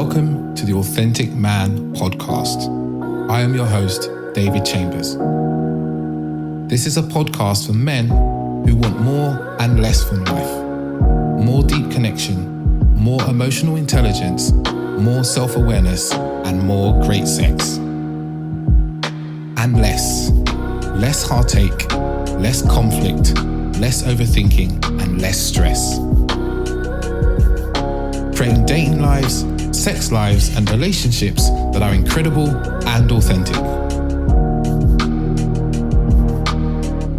Welcome to the Authentic Man podcast. I am your host, David Chambers. This is a podcast for men who want more and less from life. More deep connection, more emotional intelligence, more self-awareness, and more great sex. And less heartache, less conflict, less overthinking, and less stress. Creating dating lives, sex lives, and relationships that are incredible and authentic.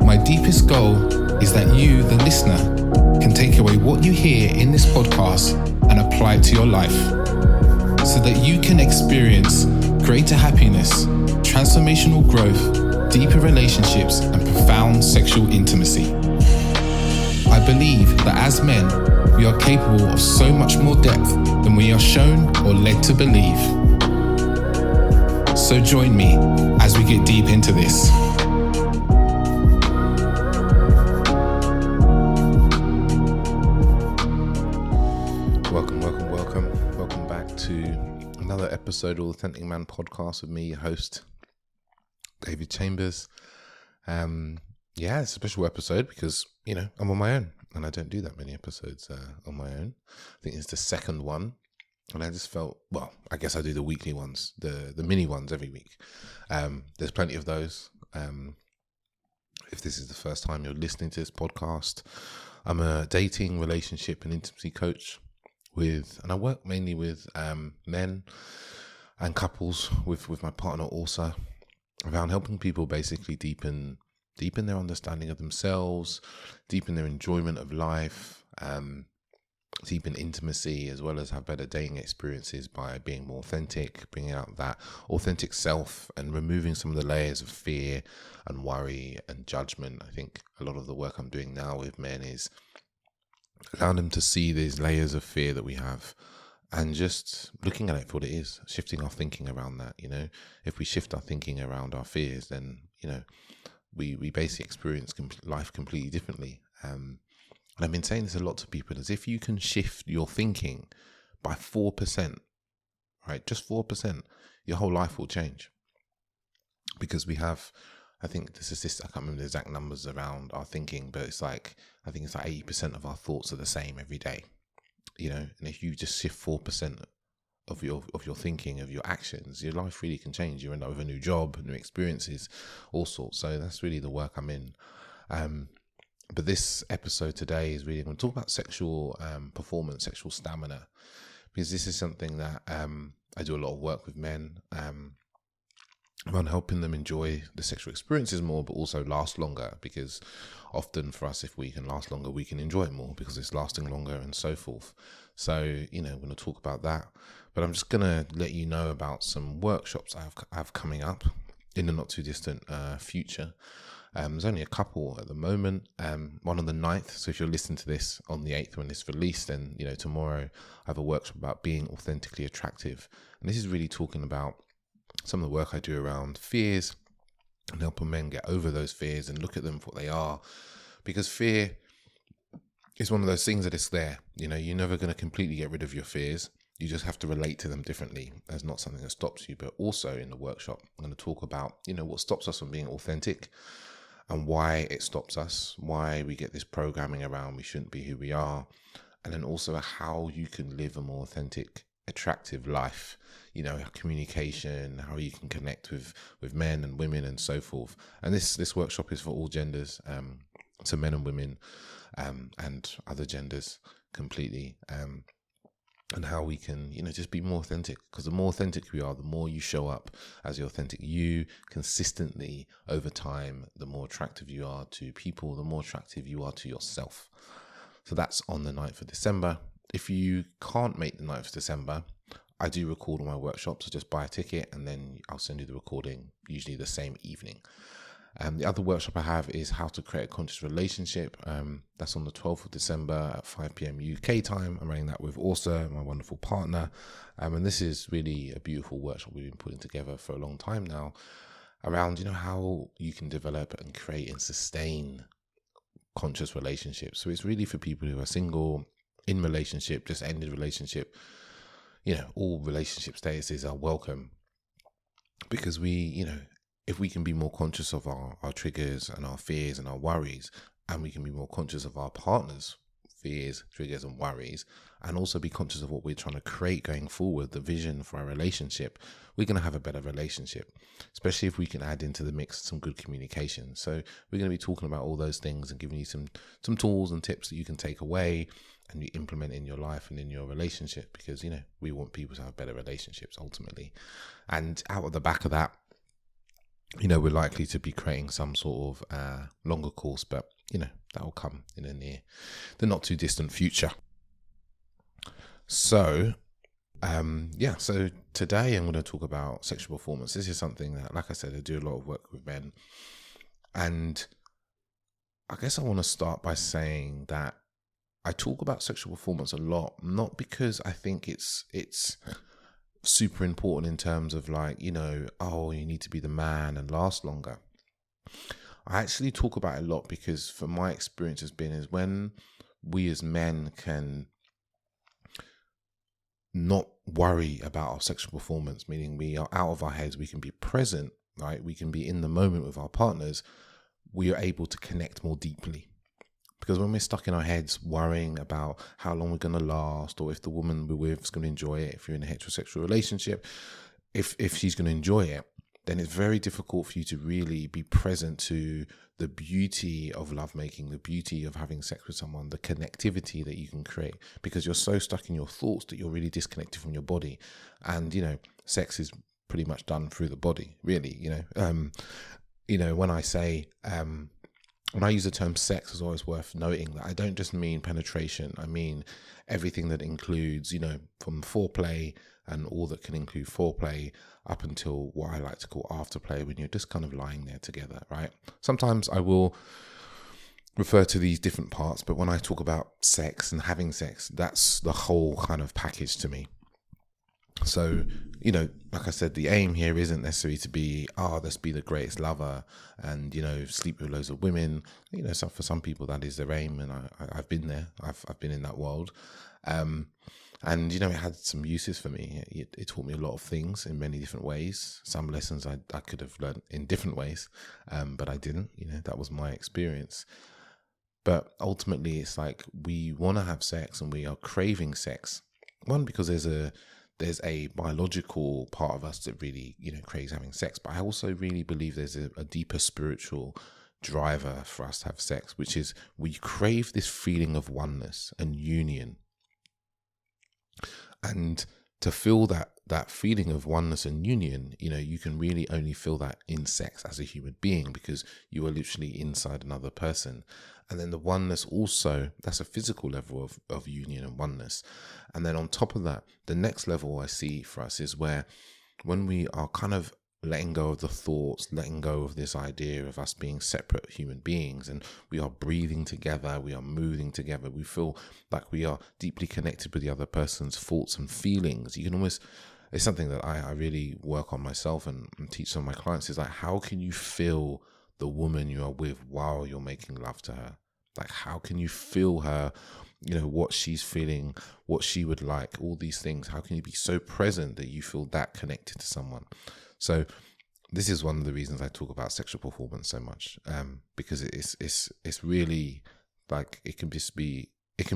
My deepest goal is that you, the listener, can take away what you hear in this podcast and apply it to your life so that you can experience greater happiness, transformational growth, deeper relationships, and profound sexual intimacy. I believe that as men, we are capable of so much more depth than we are shown or led to believe. So join me as we get deep into this. Welcome back to another episode of the Authentic Man podcast with me, your host, David Chambers. It's a special episode because, I'm on my own and I don't do that many episodes on my own. I think it's the second one. And I just felt, I guess I do the weekly ones, the mini ones every week. There's plenty of those. If this is the first time you're listening to this podcast, I'm a dating, relationship and intimacy coach and I work mainly with men and couples with my partner also, around helping people basically deepen their understanding of themselves, deepen their enjoyment of life, deepen intimacy, as well as have better dating experiences by being more authentic, bringing out that authentic self and removing some of the layers of fear and worry and judgment. I think a lot of the work I'm doing now with men is allowing them to see these layers of fear that we have and just looking at it for what it is, shifting our thinking around that. If we shift our thinking around our fears, then, we basically experience life completely differently. And I've been saying this a lot to people, as if you can shift your thinking by 4%, right? Just 4%, your whole life will change. Because we have, I think this is, I can't remember the exact numbers around our thinking, but I think it's like 80% of our thoughts are the same every day. And if you just shift 4% of your thinking, of your actions, your life really can change. You end up with a new job, new experiences, all sorts. So that's really the work I'm in. But this episode today is really going to talk about sexual performance, sexual stamina, because this is something that I do a lot of work with men around helping them enjoy the sexual experiences more, but also last longer, because often for us, if we can last longer, we can enjoy it more because it's lasting longer and so forth. So, we're going to talk about that, but I'm just going to let you know about some workshops I have coming up in the not too distant future. There's only a couple at the moment, one on the 9th. So if you're listening to this on the 8th when it's released, then, tomorrow I have a workshop about being authentically attractive. And this is really talking about some of the work I do around fears and helping men get over those fears and look at them for what they are. Because fear is one of those things that is there. You're never going to completely get rid of your fears. You just have to relate to them differently. That's not something that stops you. But also in the workshop, I'm going to talk about, what stops us from being authentic and why it stops us, why we get this programming around we shouldn't be who we are. And then also how you can live a more authentic, attractive life, communication, how you can connect with men and women and so forth. And this workshop is for all genders, so men and women, and other genders completely, and how we can, just be more authentic. Because the more authentic we are, the more you show up as the authentic you consistently over time, the more attractive you are to people, the more attractive you are to yourself. So that's on the 9th of December. If you can't make the 9th of December, I do record all my workshops, so just buy a ticket and then I'll send you the recording, usually the same evening. The other workshop I have is how to create a conscious relationship. That's on the 12th of December at 5 p.m. UK time. I'm running that with Orsa, my wonderful partner. And this is really a beautiful workshop we've been putting together for a long time now around, how you can develop and create and sustain conscious relationships. So it's really for people who are single, in relationship, just ended relationship, all relationship statuses are welcome, because if we can be more conscious of our triggers and our fears and our worries, and we can be more conscious of our partner's fears, triggers and worries, and also be conscious of what we're trying to create going forward, the vision for our relationship, we're going to have a better relationship, especially if we can add into the mix some good communication. So we're going to be talking about all those things and giving you some tools and tips that you can take away and you implement in your life and in your relationship, because we want people to have better relationships ultimately. And out of the back of that, we're likely to be creating some sort of longer course, but that will come in the not too distant future. So so today I'm going to talk about sexual performance. This is something that, like I said, I do a lot of work with men, and I guess I want to start by saying that I talk about sexual performance a lot, not because I think it's super important in terms of you need to be the man and last longer. I actually talk about it a lot because, from my experience, is when we as men can not worry about our sexual performance, meaning we are out of our heads, we can be present, right? We can be in the moment with our partners. We are able to connect more deeply. Because when we're stuck in our heads worrying about how long we're going to last, or if the woman we're with is going to enjoy it, if you're in a heterosexual relationship, if she's going to enjoy it, then it's very difficult for you to really be present to the beauty of lovemaking, the beauty of having sex with someone, the connectivity that you can create, because you're so stuck in your thoughts that you're really disconnected from your body. And, sex is pretty much done through the body, really, when I say, when I use the term sex, it's always worth noting that I don't just mean penetration. I mean everything that includes, from foreplay and all that can include foreplay up until what I like to call afterplay, when you're just kind of lying there together, right? Sometimes I will refer to these different parts, but when I talk about sex and having sex, that's the whole kind of package to me. So, like I said, the aim here isn't necessarily to be, let's be the greatest lover and, sleep with loads of women. So for some people that is their aim, and I've been there. I've been in that world. And, it had some uses for me. It taught me a lot of things in many different ways. Some lessons I could have learned in different ways, but I didn't. That was my experience. But ultimately, it's like we want to have sex and we are craving sex. One, because there's a biological part of us that really, craves having sex. But I also really believe there's a deeper spiritual driver for us to have sex, which is we crave this feeling of oneness and union. And to feel that feeling of oneness and union, you can really only feel that in sex as a human being, because you are literally inside another person. And then the oneness also, that's a physical level of union and oneness. And then on top of that, the next level I see for us is where, when we are kind of letting go of the thoughts, letting go of this idea of us being separate human beings, and we are breathing together, we are moving together, we feel like we are deeply connected with the other person's thoughts and feelings. You can almost, it's something that I really work on myself and teach some of my clients, is like, how can you feel the woman you are with while you're making love to her? Like, how can you feel her, what she's feeling, what she would like, all these things? How can you be so present that you feel that connected to someone? So this is one of the reasons I talk about sexual performance so much, because it's really like, it can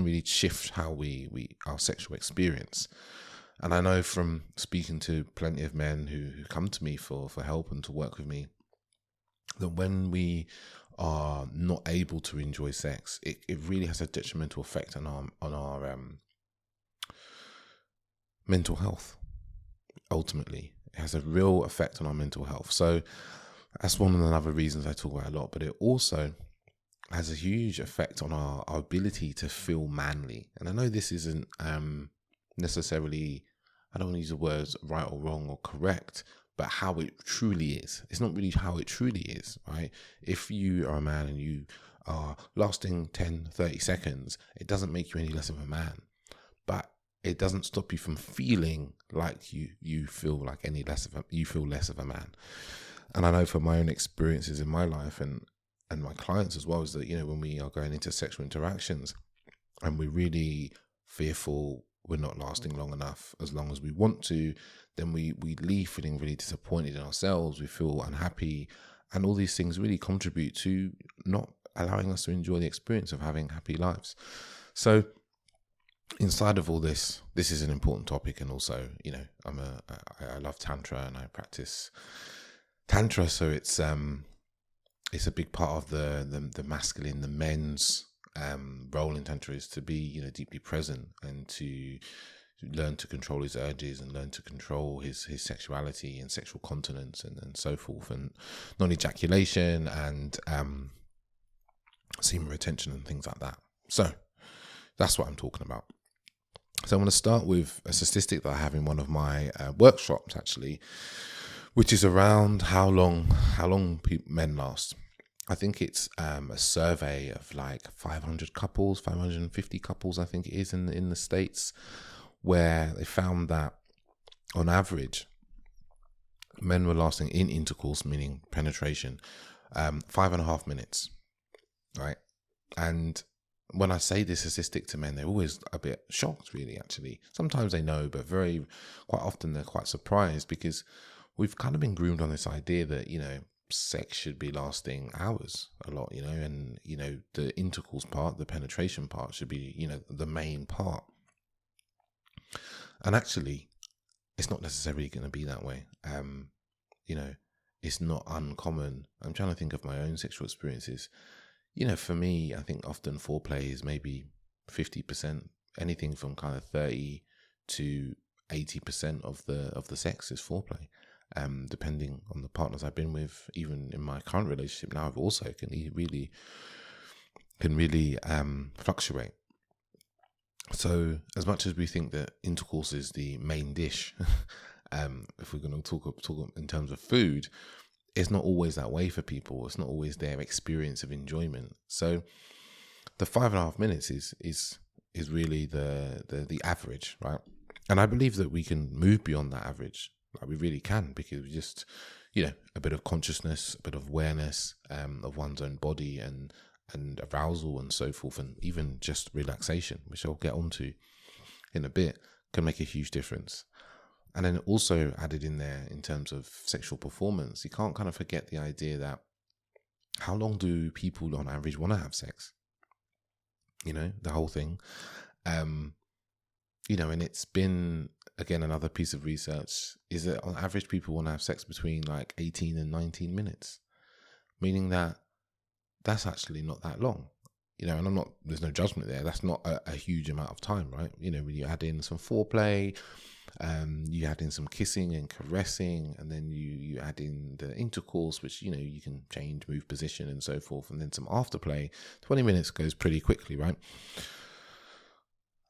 really shift how we our sexual experience. And I know from speaking to plenty of men who come to me for help and to work with me, that when we are not able to enjoy sex, it really has a detrimental effect on our mental health. Ultimately, it has a real effect on our mental health. So that's one of the other reasons I talk about a lot, but it also has a huge effect on our ability to feel manly. And I know this isn't necessarily, I don't want to use the words right or wrong or correct, but how it truly is. It's not really how it truly is, right? If you are a man and you are lasting 10, 30 seconds, it doesn't make you any less of a man. But it doesn't stop you from feeling like you feel like you feel less of a man. And I know from my own experiences in my life and my clients as well, is that, when we are going into sexual interactions and we're really fearful we're not lasting long enough as long as we want to, then we leave feeling really disappointed in ourselves. We feel unhappy, and all these things really contribute to not allowing us to enjoy the experience of having happy lives. So inside of all this is an important topic. And also, I love Tantra, and I practice Tantra. So it's a big part of the masculine, the men's role in Tantra is to be, deeply present and to learn to control his urges and learn to control his sexuality and sexual continence and so forth, and non-ejaculation and semen retention and things like that. So that's what I'm talking about. So I want to start with a statistic that I have in one of my workshops, actually, which is around how long men last. I think it's a survey of like 500 couples, 550 couples, I think it is in the States, where they found that on average, men were lasting in intercourse, meaning penetration, 5.5 minutes, right? And when I say this statistic to men, they're always a bit shocked, really, actually. Sometimes they know, but quite often they're quite surprised, because we've kind of been groomed on this idea that, sex should be lasting hours a lot, and, the intercourse part, the penetration part should be, the main part. And actually, it's not necessarily going to be that way. It's not uncommon. I'm trying to think of my own sexual experiences. For me, I think often foreplay is maybe 50%, anything from kind of 30 to 80% of the sex is foreplay. Depending on the partners I've been with, even in my current relationship now, I've also can really fluctuate. So as much as we think that intercourse is the main dish, if we're going to talk in terms of food, it's not always that way for people. It's not always their experience of enjoyment. So the 5.5 minutes is really the average, right? And I believe that we can move beyond that average. Like we really can, because we just, a bit of consciousness, a bit of awareness of one's own body and arousal and so forth, and even just relaxation, which I'll get onto in a bit, can make a huge difference. And then also added in there in terms of sexual performance, you can't kind of forget the idea that how long do people on average want to have sex? The whole thing. And it's been, again, another piece of research is that on average people want to have sex between like 18 and 19 minutes, meaning that that's actually not that long. And there's no judgment there. That's not a huge amount of time, right? When you add in some foreplay, you add in some kissing and caressing, and then you add in the intercourse, which, you can change, move position and so forth, and then some afterplay, 20 minutes goes pretty quickly, right?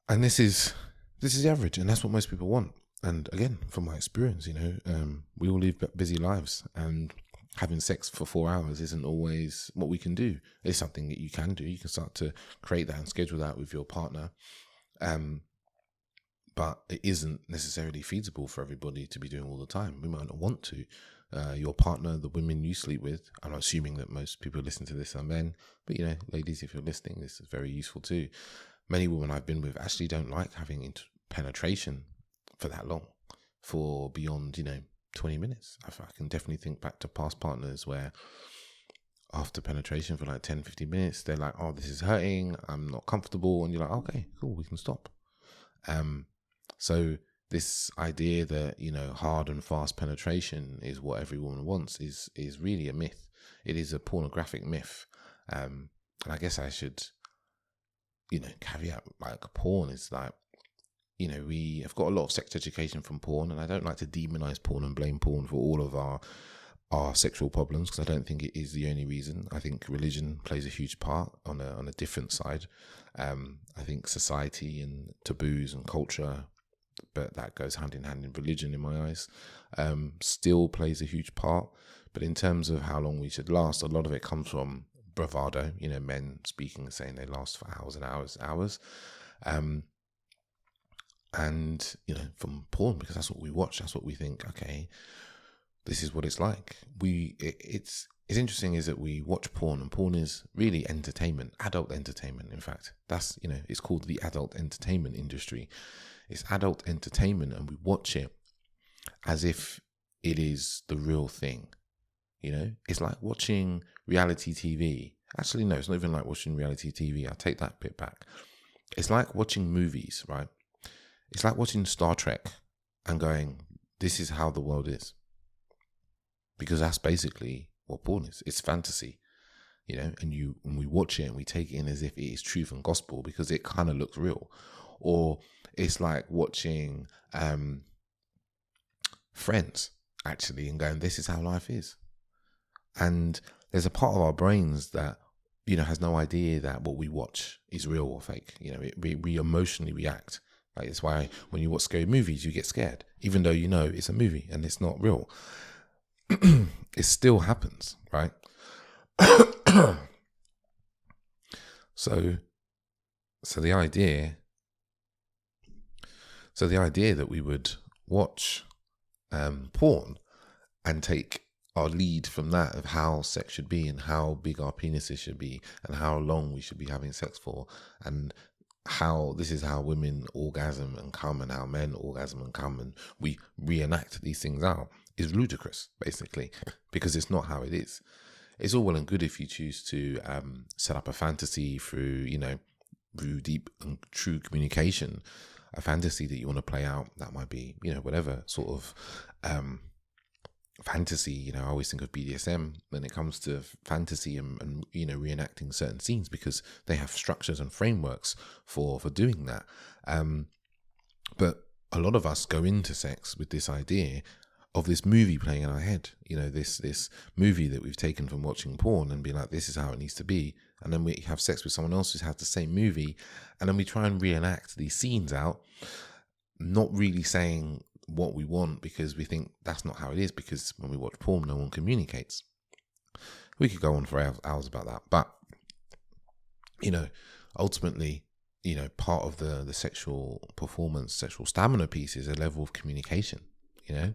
And this is the average, and that's what most people want. And again, from my experience, we all live busy lives, and having sex for 4 hours isn't always what we can do. It's something that you can do. You can start to create that and schedule that with your partner. But it isn't necessarily feasible for everybody to be doing all the time. We might not want to. Your partner, the women you sleep with, I'm assuming that most people listening to this are men, but ladies, if you're listening, this is very useful too. Many women I've been with actually don't like having penetration for that long, for beyond, 20 minutes. I can definitely think back to past partners where after penetration for like 10, 15 minutes, they're like, oh, this is hurting, I'm not comfortable. And you're like, okay, cool, we can stop. So this idea that, hard and fast penetration is what every woman wants is really a myth. It is a pornographic myth. And I guess I should, caveat, like porn is like, we have got a lot of sex education from porn, and I don't like to demonize porn and blame porn for all of our sexual problems, because I don't think it is the only reason. I think religion plays a huge part on a different side. I think society and taboos and culture, but that goes hand in hand in religion in my eyes, still plays a huge part. But in terms of how long we should last, a lot of it comes from bravado, men speaking and saying they last for hours and hours. And, from porn, because that's what we watch. That's what we think, okay, this is what it's like. It's interesting is that we watch porn, and porn is really entertainment, adult entertainment. In fact, that's, it's called the adult entertainment industry. It's adult entertainment, and we watch it as if it is the real thing. You know, it's like watching reality TV. Actually, no, it's not even like watching reality TV. I take that bit back. It's like watching movies, right? It's like watching Star Trek and going, this is how the world is. Because that's basically what porn is. It's fantasy, you know, and we watch it and we take it in as if it is truth and gospel because it kind of looks real. Or it's like watching Friends, actually, and going, this is how life is. And there's a part of our brains that, you know, has no idea that what we watch is real or fake. You know, we emotionally react. Like, it's why when you watch scary movies, you get scared, even though you know it's a movie and it's not real. It still happens, right? So the idea that we would watch porn and take our lead from that of how sex should be and how big our penises should be and how long we should be having sex for, and how this is how women orgasm and come and how men orgasm and come, and we reenact these things out, is ludicrous, basically, because it's not how it is. It's all well and good if you choose to set up a fantasy through, you know, through deep and true communication, a fantasy that you want to play out. That might be, you know, whatever sort of fantasy. You know, I always think of BDSM when it comes to fantasy and you know, reenacting certain scenes, because they have structures and frameworks for doing that. But a lot of us go into sex with this idea of this movie playing in our head, you know, this movie that we've taken from watching porn, and be like, this is how it needs to be. And then we have sex with someone else who's had the same movie, and then we try and reenact these scenes out, not really saying what we want, because we think that's not how it is, because when we watch porn, no one communicates. We could go on for hours about that, but, you know, ultimately, you know, part of the sexual performance, sexual stamina piece is a level of communication, you know.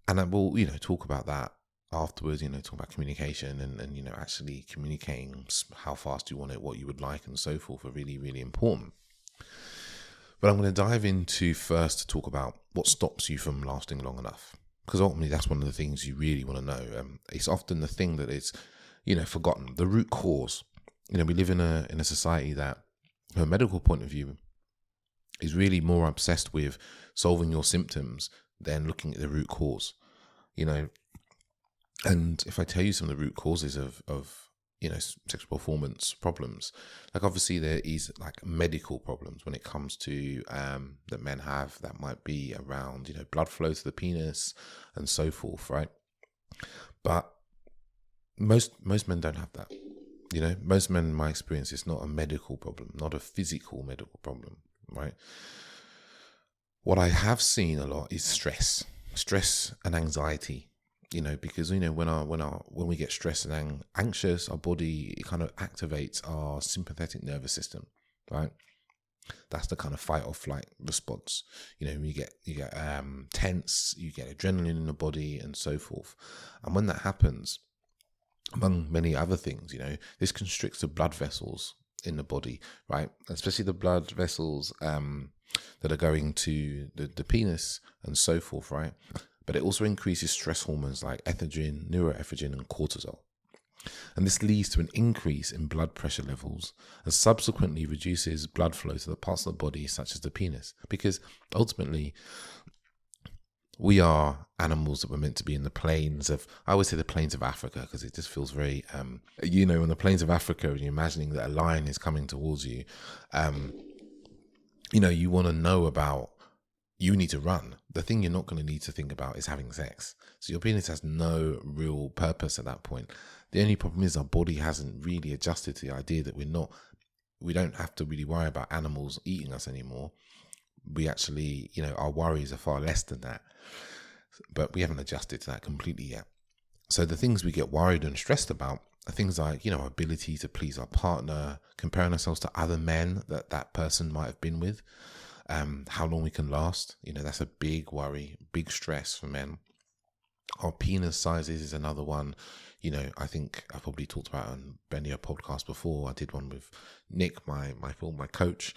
And then we'll, you know, talk about that afterwards, you know, talk about communication and, you know, actually communicating how fast you want it, what you would like, and so forth are really, really important. But I'm going to dive into first to talk about what stops you from lasting long enough. Because ultimately, that's one of the things you really want to know. It's often the thing that is, you know, forgotten, the root cause. You know, we live in a society that, from a medical point of view, is really more obsessed with solving your symptoms than looking at the root cause. You know, and if I tell you some of the root causes of you know, sexual performance problems, like obviously there is like medical problems when it comes to that men have, that might be around, you know, blood flow to the penis and so forth, right? But most men don't have that. You know, most men, in my experience, it's not a medical problem, not a physical medical problem, right? What I have seen a lot is stress and anxiety, you know, because, you know, when we get stressed and anxious, our body, it kind of activates our sympathetic nervous system, right? That's the kind of fight or flight response. You know, you get tense, you get adrenaline in the body and so forth. And when that happens, among many other things, you know, this constricts the blood vessels in the body, right? Especially the blood vessels that are going to the penis and so forth, right? But it also increases stress hormones like estrogen, neuroestrogen, and cortisol. And this leads to an increase in blood pressure levels and subsequently reduces blood flow to the parts of the body such as the penis. Because ultimately, we are animals that were meant to be in the plains of, I always say the plains of Africa, because it just feels very, you know, in the plains of Africa, and you're imagining that a lion is coming towards you, you know, you want to know about, you need to run. The thing you're not going to need to think about is having sex. So your penis has no real purpose at that point. The only problem is our body hasn't really adjusted to the idea that we don't have to really worry about animals eating us anymore. We actually, you know, our worries are far less than that. But we haven't adjusted to that completely yet. So the things we get worried and stressed about are things like, you know, our ability to please our partner, comparing ourselves to other men that person might have been with, how long we can last. You know, that's a big worry, big stress for men. Our penis sizes is another one. I think I probably talked about it on Benio podcast before. I did one with Nick, my coach,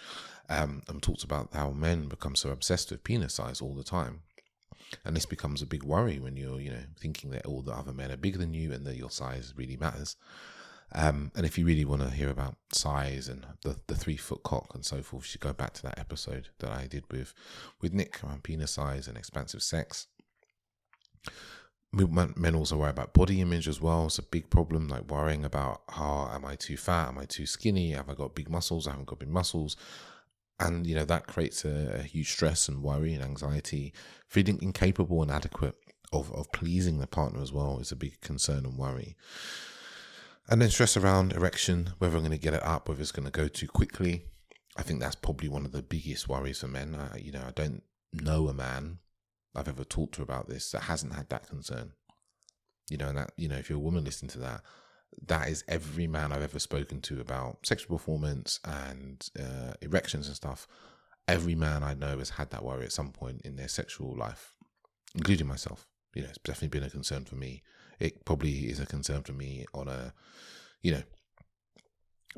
and talked about how men become so obsessed with penis size all the time. And this becomes a big worry when you're, thinking that all the other men are bigger than you and that your size really matters. And if you really want to hear about size and the 3-foot cock and so forth, you should go back to that episode that I did with Nick around penis size and expansive sex. Men also worry about body image as well. It's a big problem, like worrying about, am I too fat? Am I too skinny? Have I got big muscles? I haven't got big muscles. And, that creates a huge stress and worry and anxiety. Feeling incapable and inadequate of pleasing the partner as well is a big concern and worry. And then stress around erection, whether I'm going to get it up, whether it's going to go too quickly. I think that's probably one of the biggest worries for men. I don't know a man I've ever talked to about this that hasn't had that concern. And that, if you're a woman listening to that, that is every man I've ever spoken to about sexual performance and erections and stuff. Every man I know has had that worry at some point in their sexual life, including myself. It's definitely been a concern for me. It probably is a concern for me on a,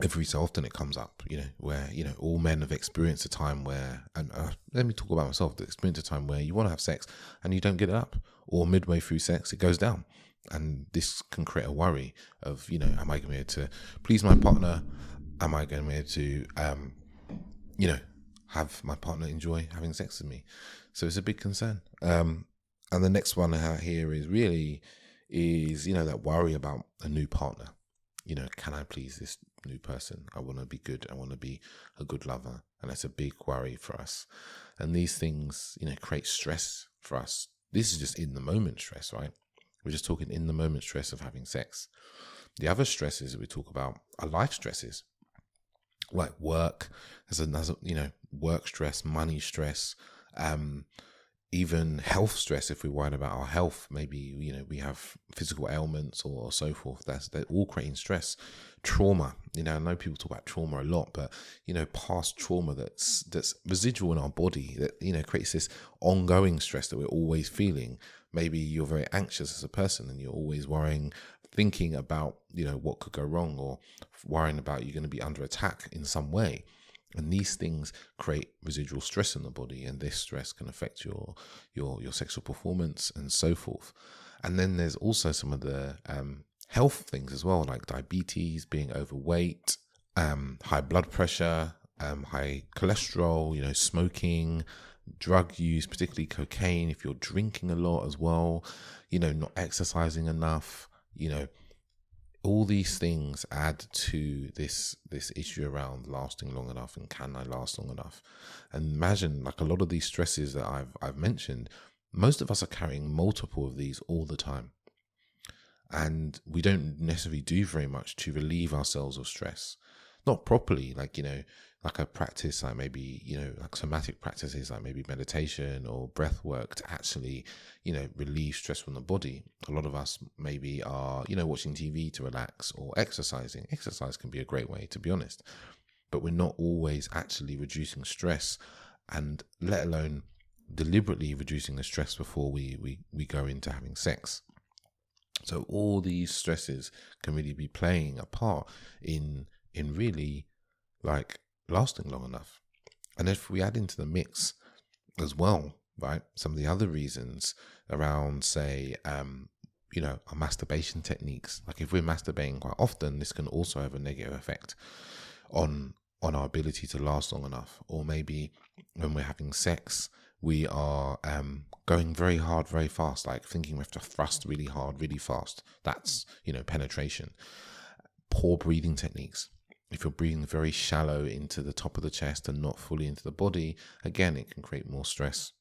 every so often it comes up, where, all men have experienced a time where, and let me talk about myself, experienced a time where you want to have sex and you don't get it up, or midway through sex, it goes down. And this can create a worry of, am I going to be able to please my partner? Am I going to be able to, have my partner enjoy having sex with me? So it's a big concern. And the next one I have here is that worry about a new partner. Can I please this new person? I want to be good. I want to be a good lover. And that's a big worry for us. And these things, create stress for us. This is just in the moment stress, right? We're just talking in the moment stress of having sex. The other stresses that we talk about are life stresses, like work. There's another, work stress, money stress, even health stress. If we're worried about our health, maybe, we have physical ailments or so forth. They're all creating stress. Trauma, I know people talk about trauma a lot, but, past trauma that's residual in our body that, creates this ongoing stress that we're always feeling. Maybe you're very anxious as a person and you're always worrying, thinking about, what could go wrong, or worrying about you're going to be under attack in some way. And these things create residual stress in the body, and this stress can affect your sexual performance and so forth. And then there's also some of the health things as well, like diabetes, being overweight, high blood pressure, high cholesterol, smoking, drug use, particularly cocaine, if you're drinking a lot as well, not exercising enough, all these things add to this issue around lasting long enough and can I last long enough. And imagine, like, a lot of these stresses that I've mentioned, most of us are carrying multiple of these all the time. And we don't necessarily do very much to relieve ourselves of stress. Not properly, like a practice, like maybe, like somatic practices, like maybe meditation or breath work to actually, relieve stress from the body. A lot of us maybe are, watching TV to relax, or exercising. Exercise can be a great way, to be honest. But we're not always actually reducing stress, and let alone deliberately reducing the stress before we go into having sex. So all these stresses can really be playing a part in really, like, lasting long enough. And if we add into the mix as well, right, some of the other reasons around, say, our masturbation techniques. Like, if we're masturbating quite often, this can also have a negative effect on our ability to last long enough. Or maybe when we're having sex, we are going very hard, very fast, like thinking we have to thrust really hard, really fast. That's, penetration. Poor breathing techniques. If you're breathing very shallow into the top of the chest and not fully into the body, again, it can create more stress.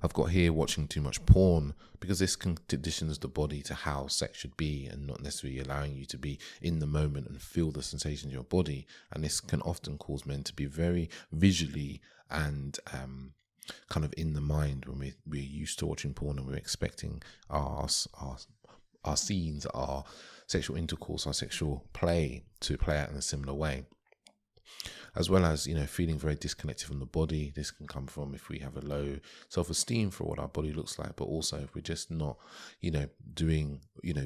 I've got here watching too much porn, because this conditions the body to how sex should be and not necessarily allowing you to be in the moment and feel the sensations in your body. And this can often cause men to be very visually and kind of in the mind when we're used to watching porn, and we're expecting our scenes, our sexual intercourse, our sexual play to play out in a similar way. as well as, feeling very disconnected from the body. This can come from if we have a low self-esteem for what our body looks like, but also if we're just not, doing,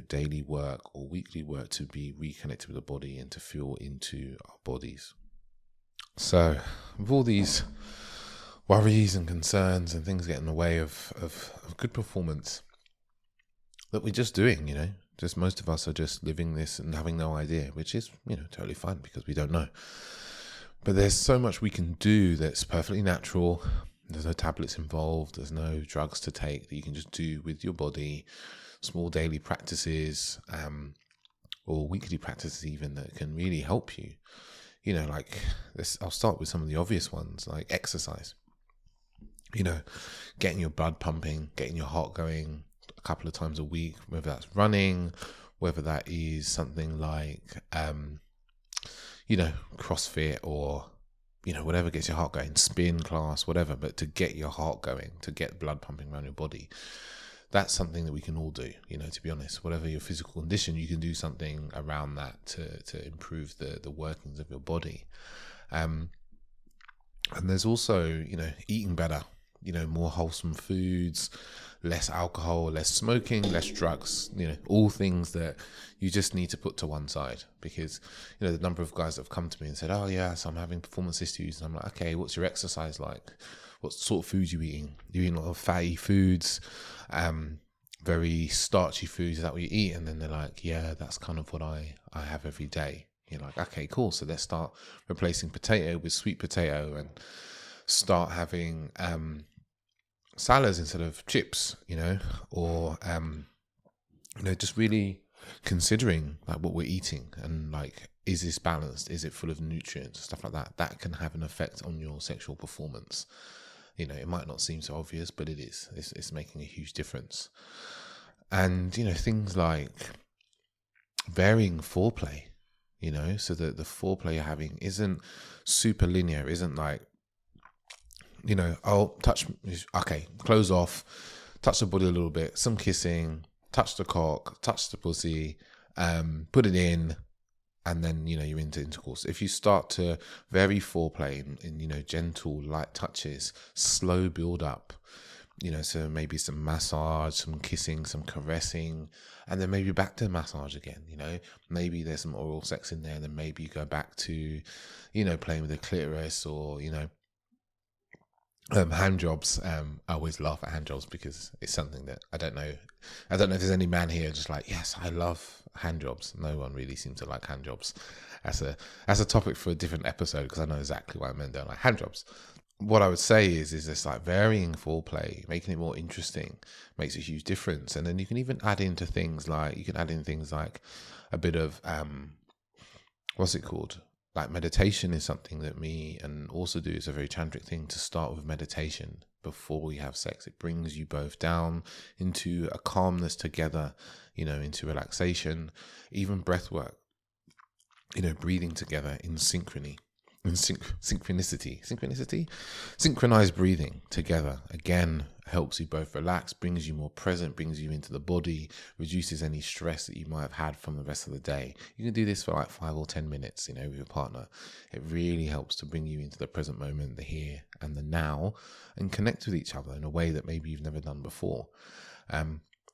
daily work or weekly work to be reconnected with the body and to feel into our bodies. So with all these worries and concerns and things get in the way of good performance that we're just doing, just most of us are just living this and having no idea, which is, totally fine because we don't know. But there's so much we can do that's perfectly natural. There's no tablets involved. There's no drugs to take that you can just do with your body. Small daily practices, or weekly practices even, that can really help you. Like this, I'll start with some of the obvious ones, like exercise. Getting your blood pumping, getting your heart going a couple of times a week, whether that's running, whether that is something like, CrossFit or, whatever gets your heart going, spin class, whatever, but to get your heart going, to get blood pumping around your body, that's something that we can all do, to be honest. Whatever your physical condition, you can do something around that to improve the workings of your body. And there's also, eating better, more wholesome foods, less alcohol, less smoking, less drugs, all things that you just need to put to one side. Because, the number of guys that have come to me and said, oh yeah, so I'm having performance issues. And I'm like, okay, what's your exercise like? What sort of foods you eating? You eating a lot of fatty foods, very starchy foods? Is that what you eat? And then they're like, yeah, that's kind of what I have every day. You're like, okay, cool. So let's start replacing potato with sweet potato and start having salads instead of chips, or just really considering like what we're eating and like, is this balanced? Is it full of nutrients? Stuff like that. That can have an effect on your sexual performance. It might not seem so obvious, but it is. It's making a huge difference. And things like varying foreplay. So that the foreplay you're having isn't super linear. Isn't like, I'll touch, okay, clothes off, touch the body a little bit, some kissing, touch the cock, touch the pussy, put it in, and then, you're into intercourse. If you start to vary foreplay in gentle, light touches, slow build up, so maybe some massage, some kissing, some caressing, and then maybe back to massage again, maybe there's some oral sex in there, and then maybe you go back to, playing with the clitoris or, hand jobs. I always laugh at hand jobs because it's something that I don't know if there's any man here just like, yes, I love hand jobs. No one really seems to like hand jobs. That's a topic for a different episode, because I know exactly why men don't like hand jobs. What I would say is this like varying foreplay, making it more interesting, makes a huge difference. And then you can even add into things like, a bit of what's it called? Like meditation is something that me and also do. It's a very tantric thing to start with meditation before we have sex. It brings you both down into a calmness together, into relaxation, even breath work, breathing together in synchrony. Synchronized breathing together again helps you both relax, brings you more present, brings you into the body, reduces any stress that you might have had from the rest of the day. You can do this for like 5 or 10 minutes, with your partner. It really helps to bring you into the present moment, the here and the now, and connect with each other in a way that maybe you've never done before.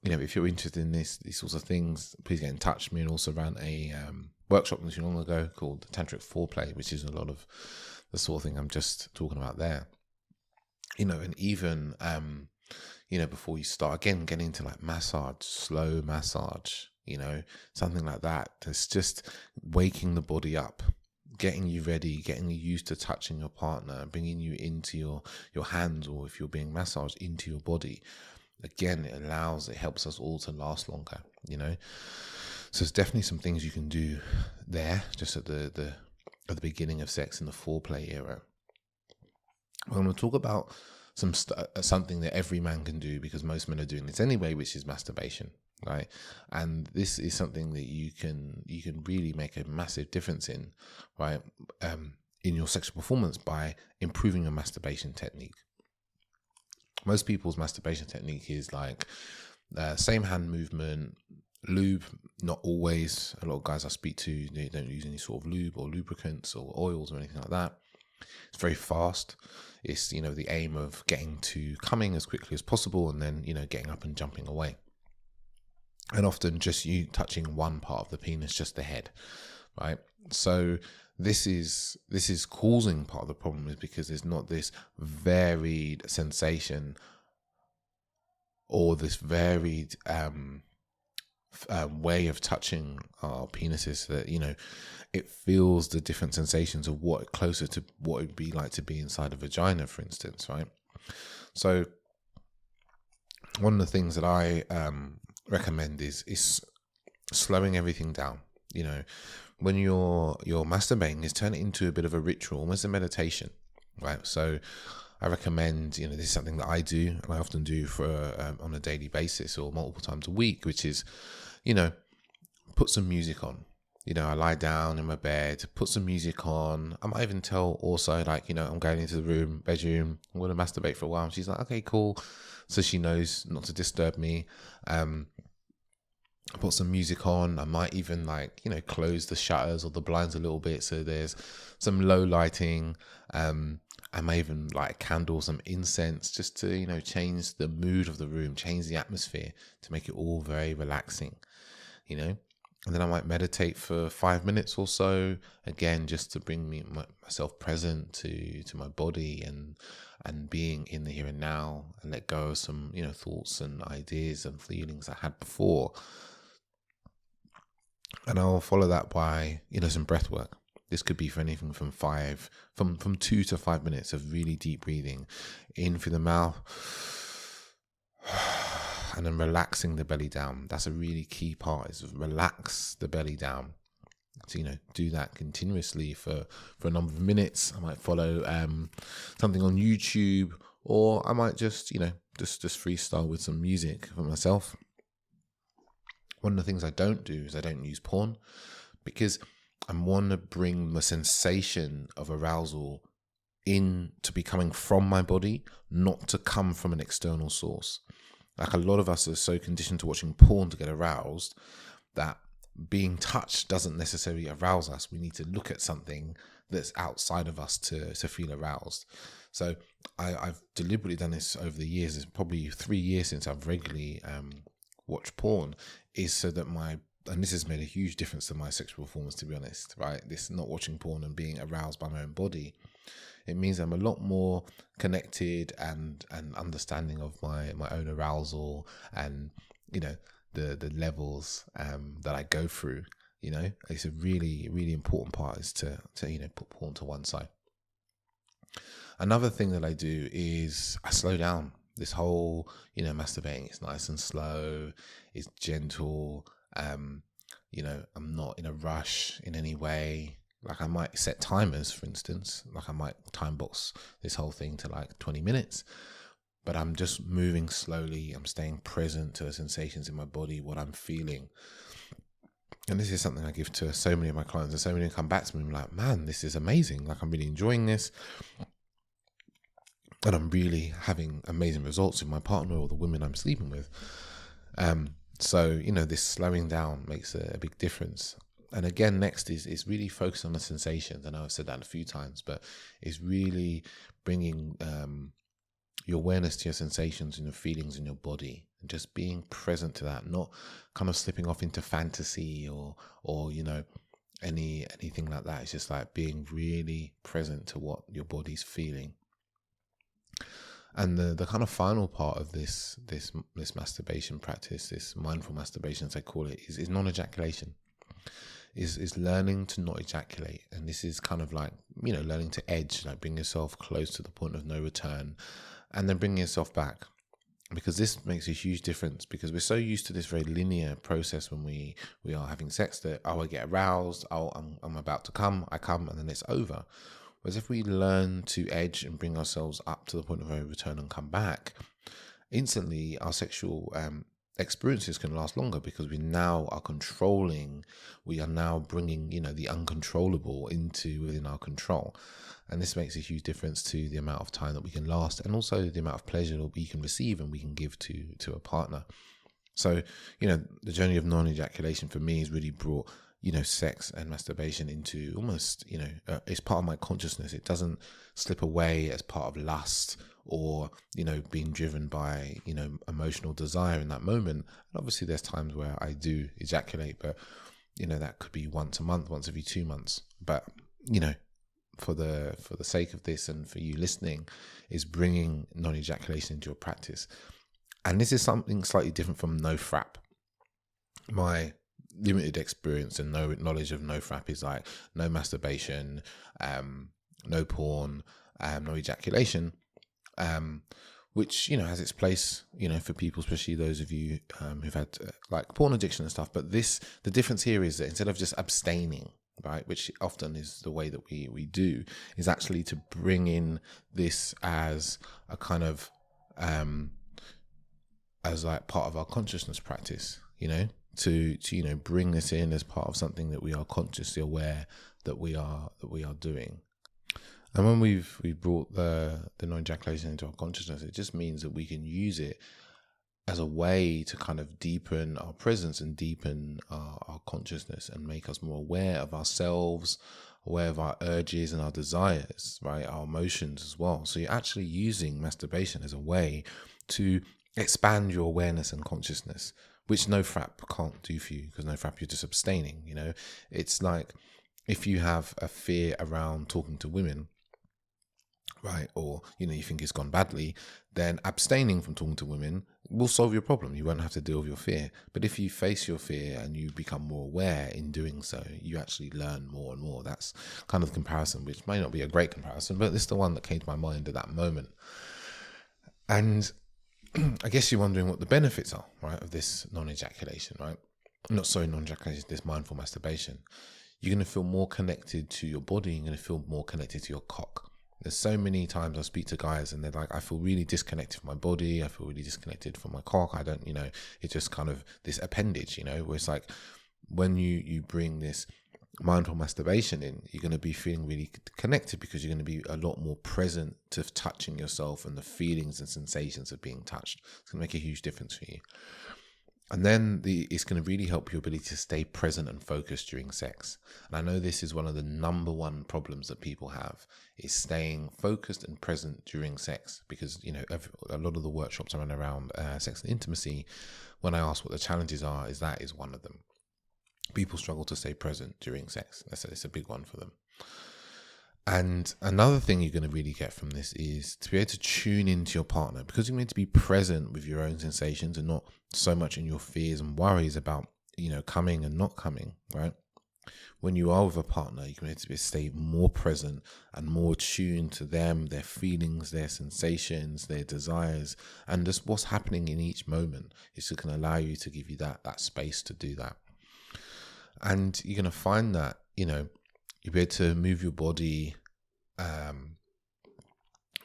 If you're interested in these sorts of things, please get in touch with me. And also ran a workshop not too long ago called Tantric Foreplay, which is a lot of the sort of thing I'm just talking about there. And even, before you start, again, getting into like massage, slow massage, something like that. That's just waking the body up, getting you ready, getting you used to touching your partner, bringing you into your hands, or if you're being massaged, into your body. Again, it helps us all to last longer, So there's definitely some things you can do there, just at the beginning of sex in the foreplay era. We're going to talk about something that every man can do, because most men are doing this anyway, which is masturbation, right? And this is something that you can really make a massive difference in, right? In your sexual performance by improving your masturbation technique. Most people's masturbation technique is like same hand movement, Lube, not always. A lot of guys I speak to, they don't use any sort of lube or lubricants or oils or anything like that. It's very fast. It's, the aim of getting to coming as quickly as possible and then, getting up and jumping away. And often just you touching one part of the penis, just the head, right? So this is causing part of the problem, is because there's not this varied sensation or this varied way of touching our penises that, it feels the different sensations of what closer to what it would be like to be inside a vagina, for instance, right? So one of the things that I recommend is slowing everything down. When you're masturbating, is turn it into a bit of a ritual, almost a meditation, right? So I recommend, this is something that I do, and I often do for on a daily basis or multiple times a week, which is, put some music on. I lie down in my bed, put some music on. I might even tell also, like, I'm going into the bedroom, I'm going to masturbate for a while. And she's like, okay, cool. So she knows not to disturb me. Put some music on. I might even close the shutters or the blinds a little bit so there's some low lighting. I may even light a candle, some incense, just to change the mood of the room, change the atmosphere to make it all very relaxing, And then I might meditate for 5 minutes or so, again, just to bring myself present to my body and being in the here and now, and let go of some thoughts and ideas and feelings I had before. And I'll follow that by some breath work. This could be for anything from 2 to 5 minutes of really deep breathing in through the mouth and then relaxing the belly down. That's a really key part, is relax the belly down. So, do that continuously for a number of minutes. I might follow something on YouTube, or I might just freestyle with some music for myself. One of the things I don't do is I don't use porn, because I want to bring the sensation of arousal in to be coming from my body, not to come from an external source. Like, a lot of us are so conditioned to watching porn to get aroused that being touched doesn't necessarily arouse us. We need to look at something that's outside of us to feel aroused. So I've deliberately done this over the years. It's probably 3 years since I've regularly watched porn, is so that and this has made a huge difference to my sexual performance, to be honest, right? This not watching porn and being aroused by my own body, it means I'm a lot more connected and understanding of my own arousal and, the levels that I go through. It's a really, really important part, is to put porn to one side. Another thing that I do is I slow down. This whole, masturbating, it's nice and slow, it's gentle. I'm not in a rush in any way. Like, I might set timers, for instance. Like, I might time box this whole thing to 20 minutes, but I'm just moving slowly. I'm staying present to the sensations in my body, what I'm feeling. And this is something I give to so many of my clients, and so many come back to me and like, man, this is amazing. Like, I'm really enjoying this. And I'm really having amazing results with my partner or the women I'm sleeping with. So, this slowing down makes a big difference. And again, next is really focus on the sensations. I know I've said that a few times, but it's really bringing your awareness to your sensations and your feelings in your body, and just being present to that, not kind of slipping off into fantasy or anything like that. It's just like being really present to what your body's feeling. And the kind of final part of this masturbation practice, this mindful masturbation, as I call it, is non-ejaculation. Is learning to not ejaculate. And this is kind of like, learning to edge, like bring yourself close to the point of no return, and then bring yourself back. Because this makes a huge difference, because we're so used to this very linear process when we are having sex that, I get aroused, I'm about to come, I come, and then it's over. Whereas if we learn to edge and bring ourselves up to the point of no return and come back, instantly our sexual experiences can last longer, because we now are controlling, we are now bringing, the uncontrollable within our control. And this makes a huge difference to the amount of time that we can last, and also the amount of pleasure that we can receive and we can give to a partner. So, the journey of non-ejaculation for me has really brought, sex and masturbation into almost, it's part of my consciousness. It doesn't slip away as part of lust or, being driven by, emotional desire in that moment. And obviously there's times where I do ejaculate, but, that could be once a month, once every 2 months. But, for the sake of this and for you listening, is bringing non-ejaculation into your practice. And this is something slightly different from no frap. My limited experience and no knowledge of no frap is like no masturbation, no porn, no ejaculation, which, has its place, for people, especially those of you who've had like porn addiction and stuff. But the difference here is that instead of just abstaining, right, which often is the way that we do, is actually to bring in this as a kind of as like part of our consciousness practice, to bring this in as part of something that we are consciously aware that we are doing. And when we've brought the non-ejaculation into our consciousness, it just means that we can use it as a way to kind of deepen our presence and deepen our consciousness and make us more aware of ourselves, aware of our urges and our desires, right? Our emotions as well. So you're actually using masturbation as a way to expand your awareness and consciousness, which no frap can't do for you, because no frap, you're just abstaining. It's like if you have a fear around talking to women, right, or you think it's gone badly, then abstaining from talking to women will solve your problem. You won't have to deal with your fear. But if you face your fear and you become more aware in doing so, you actually learn more and more. That's kind of the comparison, which may not be a great comparison, but it's the one that came to my mind at that moment. And I guess you're wondering what the benefits are, right, of this non-ejaculation, right? Non-ejaculation, this mindful masturbation. You're going to feel more connected to your body. You're going to feel more connected to your cock. There's so many times I speak to guys and they're like, I feel really disconnected from my body. I feel really disconnected from my cock. I don't, it's just kind of this appendage, where it's like when you bring this mindful masturbation in, you're going to be feeling really connected because you're going to be a lot more present to touching yourself and the feelings and sensations of being touched. It's going to make a huge difference for you. And then it's going to really help your ability to stay present and focused during sex. And I know this is one of the number one problems that people have, is staying focused and present during sex. Because, a lot of the workshops I run around sex and intimacy, when I ask what the challenges are, that is one of them. People struggle to stay present during sex. It's a big one for them. And another thing you're going to really get from this is to be able to tune into your partner, because you're going to be present with your own sensations and not so much in your fears and worries about, coming and not coming, right? When you are with a partner, you're going to stay more present and more tuned to them, their feelings, their sensations, their desires, and just what's happening in each moment. It's just going to allow you to give you that space to do that. And you're going to find that, you'll be able to move your body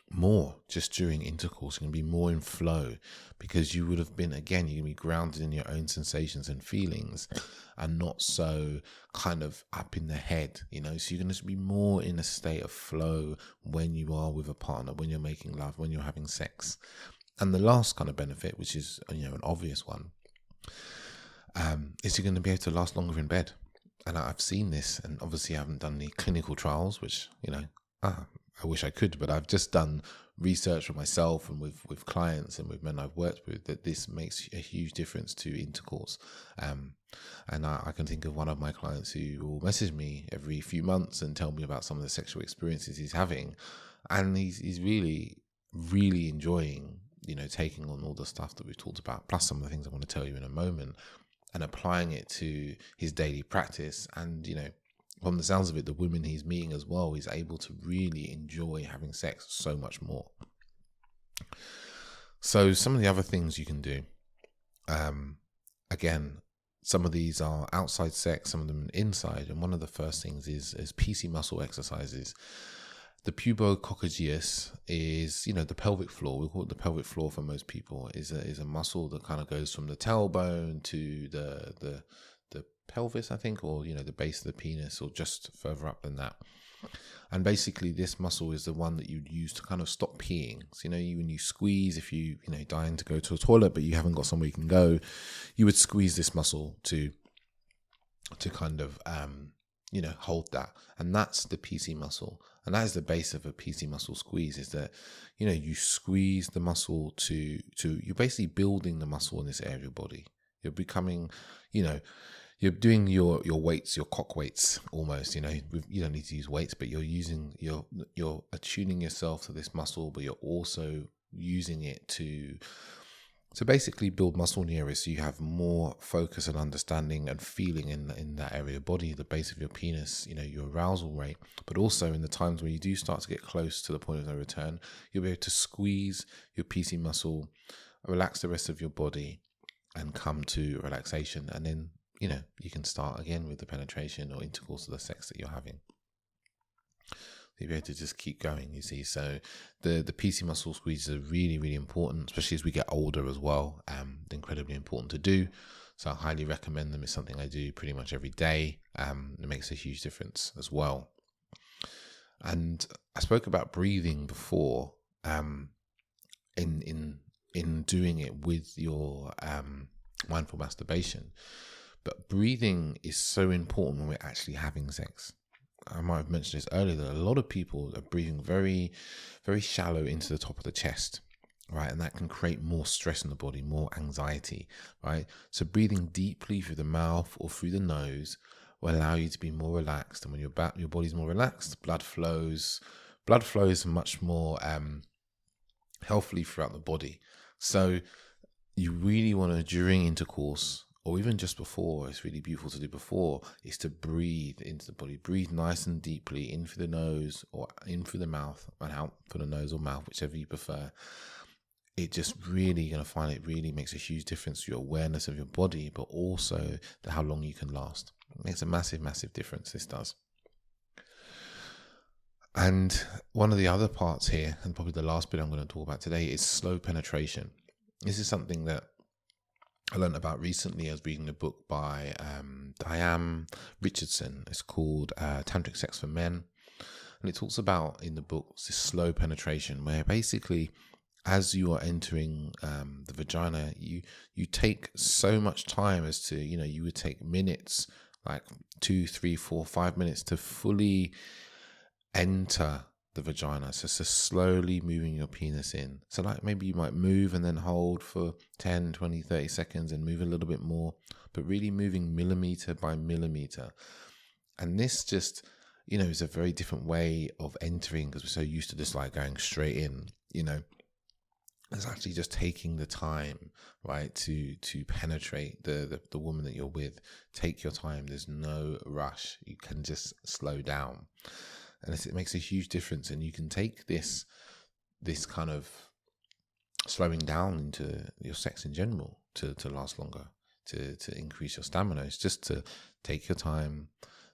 more just during intercourse. You're going to be more in flow because you would have been, again, you're going to be grounded in your own sensations and feelings and not so kind of up in the head, So you're going to be more in a state of flow when you are with a partner, when you're making love, when you're having sex. And the last kind of benefit, which is, an obvious one, is you're going to be able to last longer in bed. And I've seen this, and obviously I haven't done any clinical trials, which, I wish I could, but I've just done research for myself and with clients and with men I've worked with, that this makes a huge difference to intercourse. And I can think of one of my clients who will message me every few months and tell me about some of the sexual experiences he's having. And he's really, really enjoying, taking on all the stuff that we've talked about, plus some of the things I want to tell you in a moment, and applying it to his daily practice. And, from the sounds of it, the women he's meeting as well, he's able to really enjoy having sex so much more. So some of the other things you can do, again, some of these are outside sex, some of them inside. And one of the first things is PC muscle exercises. The pubococcygeus is, the pelvic floor. We call it the pelvic floor for most people. Is a muscle that kind of goes from the tailbone to the pelvis, I think, or the base of the penis, or just further up than that. And basically this muscle is the one that you'd use to kind of stop peeing. So, when you squeeze, if you're dying to go to a toilet, but you haven't got somewhere you can go, you would squeeze this muscle to kind of, hold that. And that's the PC muscle. And that is the base of a PC muscle squeeze, is that, you squeeze the muscle to you're basically building the muscle in this area of your body. You're becoming, you're doing your weights, your cock weights almost, you don't need to use weights, but you're attuning yourself to this muscle, but you're also using it to basically build muscle in the area, so you have more focus and understanding and feeling in that area of body, the base of your penis, your arousal rate. But also in the times where you do start to get close to the point of no return, you'll be able to squeeze your PC muscle, relax the rest of your body, and come to relaxation. And then, you can start again with the penetration or intercourse of the sex that you're having. You'll be able to just keep going, you see. So the PC muscle squeezes are really, really important, especially as we get older as well. Incredibly important to do. So I highly recommend them. It's something I do pretty much every day. It makes a huge difference as well. And I spoke about breathing before, in doing it with your mindful masturbation. But breathing is so important when we're actually having sex. I might have mentioned this earlier, that a lot of people are breathing very, very shallow into the top of the chest, right? And that can create more stress in the body, more anxiety, right? So breathing deeply through the mouth or through the nose will allow you to be more relaxed. And when your body's more relaxed, blood flows much more healthily throughout the body. So you really want to, during intercourse, or even just before, it's really beautiful to do before, is to breathe into the body. Breathe nice and deeply in through the nose or in through the mouth, and out through the nose or mouth, whichever you prefer. It just really, you're going to find it really makes a huge difference to your awareness of your body, but also how long you can last. It makes a massive, massive difference, this does. And one of the other parts here, and probably the last bit I'm going to talk about today, is slow penetration. This is something that I learned about recently. I was reading a book by Diane Richardson. It's called Tantric Sex for Men. And it talks about, in the book, this slow penetration, where basically as you are entering the vagina, you take so much time as to, you would take minutes, like 2, 3, 4, 5 minutes to fully enter the vagina. So slowly moving your penis in. So like maybe you might move and then hold for 10, 20, 30 seconds and move a little bit more, but really moving millimeter by millimeter. And this just, is a very different way of entering, because we're so used to just like going straight in, It's actually just taking the time, right, to penetrate the woman that you're with. Take your time. There's no rush. You can just slow down. And it makes a huge difference. And you can take this kind of slowing down into your sex in general to last longer, to increase your stamina. It's just to take your time.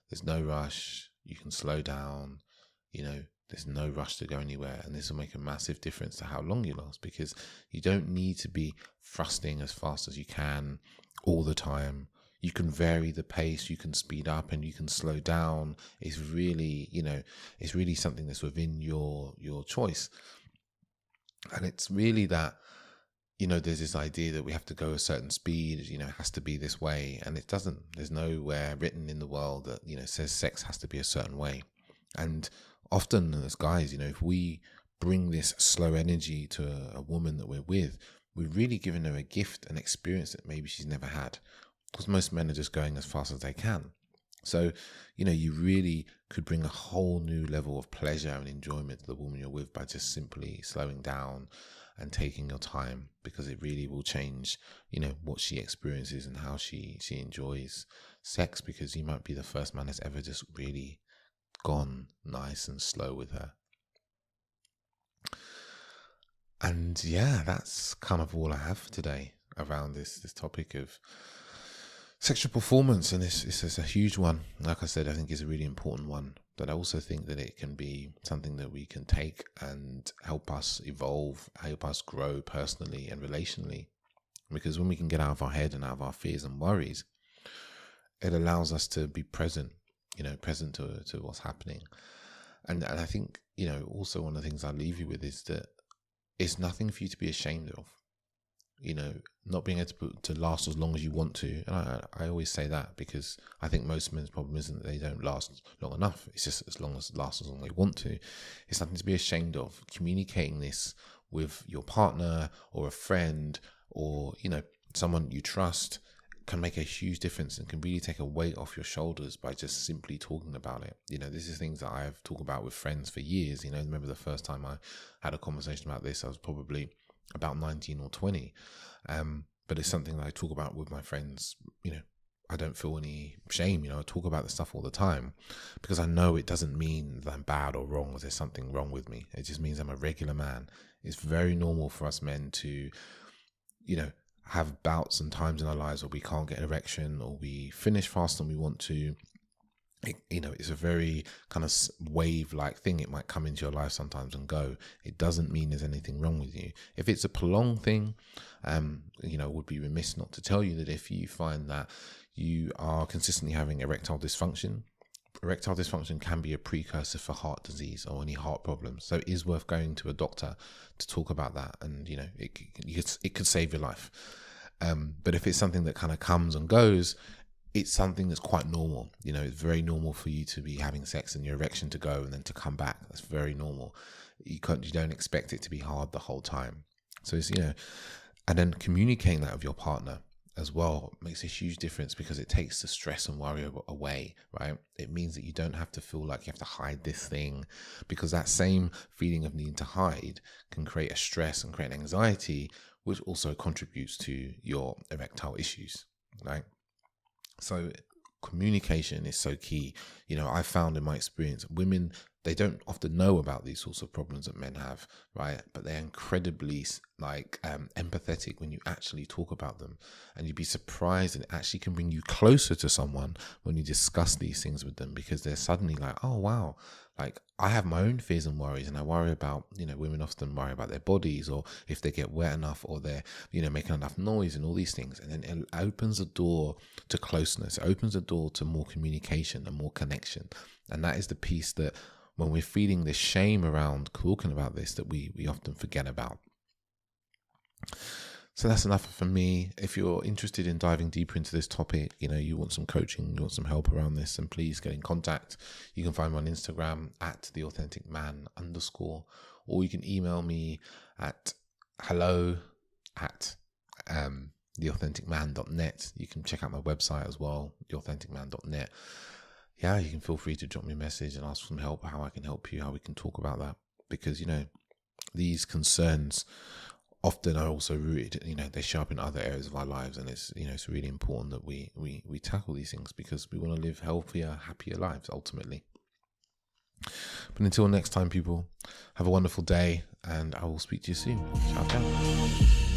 There's no rush. You can slow down. There's no rush to go anywhere. And this will make a massive difference to how long you last, because you don't need to be thrusting as fast as you can all the time. You can vary the pace, you can speed up and you can slow down. It's really, it's really something that's within your choice. And it's really that, there's this idea that we have to go a certain speed, it has to be this way. And it doesn't. There's nowhere written in the world that, says sex has to be a certain way. And often as guys, if we bring this slow energy to a woman that we're with, we're really giving her a gift, an experience that maybe she's never had. Because most men are just going as fast as they can. So, you really could bring a whole new level of pleasure and enjoyment to the woman you're with by just simply slowing down and taking your time, because it really will change, what she experiences and how she enjoys sex, because you might be the first man that's ever just really gone nice and slow with her. And yeah, that's kind of all I have today around this topic of sexual performance. And this is a huge one. Like I said, I think it's a really important one, but I also think that it can be something that we can take and help us evolve, help us grow personally and relationally. Because when we can get out of our head and out of our fears and worries, it allows us to be present, present to what's happening. And I think, you know, also one of the things I leave you with is that it's nothing for you to be ashamed of. You know, not being able to last as long as you want to. And I always say that because I think most men's problem isn't that they don't last long enough. It's just as long as they want to. It's nothing to be ashamed of. Communicating this with your partner or a friend or, you know, someone you trust can make a huge difference and can really take a weight off your shoulders by just simply talking about it. You know, this is things that I've talked about with friends for years. You know, I remember the first time I had a conversation about this, I was probably about 19 or 20. But it's something that I talk about with my friends. You know, I don't feel any shame. You know, I talk about this stuff all the time because I know it doesn't mean that I'm bad or wrong or there's something wrong with me. It just means I'm a regular man. It's very normal for us men to, you know, have bouts and times in our lives where we can't get erection or we finish faster than we want to. You know, it's a very kind of wave-like thing. It might come into your life sometimes and go. It doesn't mean there's anything wrong with you. If it's a prolonged thing, you know, would be remiss not to tell you that if you find that you are consistently having erectile dysfunction can be a precursor for heart disease or any heart problems. So it is worth going to a doctor to talk about that. And, you know, it could save your life. But if it's something that kind of comes and goes, it's something that's quite normal. You know, it's very normal for you to be having sex and your erection to go and then to come back. That's very normal. You don't expect it to be hard the whole time. So it's, you know, and then communicating that with your partner as well makes a huge difference because it takes the stress and worry away, right? It means that you don't have to feel like you have to hide this thing, because that same feeling of needing to hide can create a stress and create an anxiety, which also contributes to your erectile issues, right? So communication is so key. You know, I found in my experience, women, they don't often know about these sorts of problems that men have, right? But they're incredibly empathetic when you actually talk about them, and you'd be surprised, and it actually can bring you closer to someone when you discuss these things with them, because they're suddenly like, oh wow, like I have my own fears and worries, and I worry about, you know, women often worry about their bodies, or if they get wet enough, or they're, you know, making enough noise and all these things. And then it opens the door to closeness. It opens the door to more communication and more connection. And that is the piece that when we're feeling this shame around talking about this, that we often forget about. So that's enough for me. If you're interested in diving deeper into this topic, you know, you want some coaching, you want some help around this, and please get in contact. You can find me on Instagram at @theauthenticman_, or you can email me at hello@theauthenticman.net. You can check out my website as well, theauthenticman.net. Yeah, you can feel free to drop me a message and ask for some help, how I can help you, how we can talk about that. Because, you know, these concerns often are also rooted, you know, they show up in other areas of our lives, and it's, you know, it's really important that we tackle these things, because we want to live healthier, happier lives ultimately. But until next time, people, have a wonderful day, and I will speak to you soon. Ciao, ciao.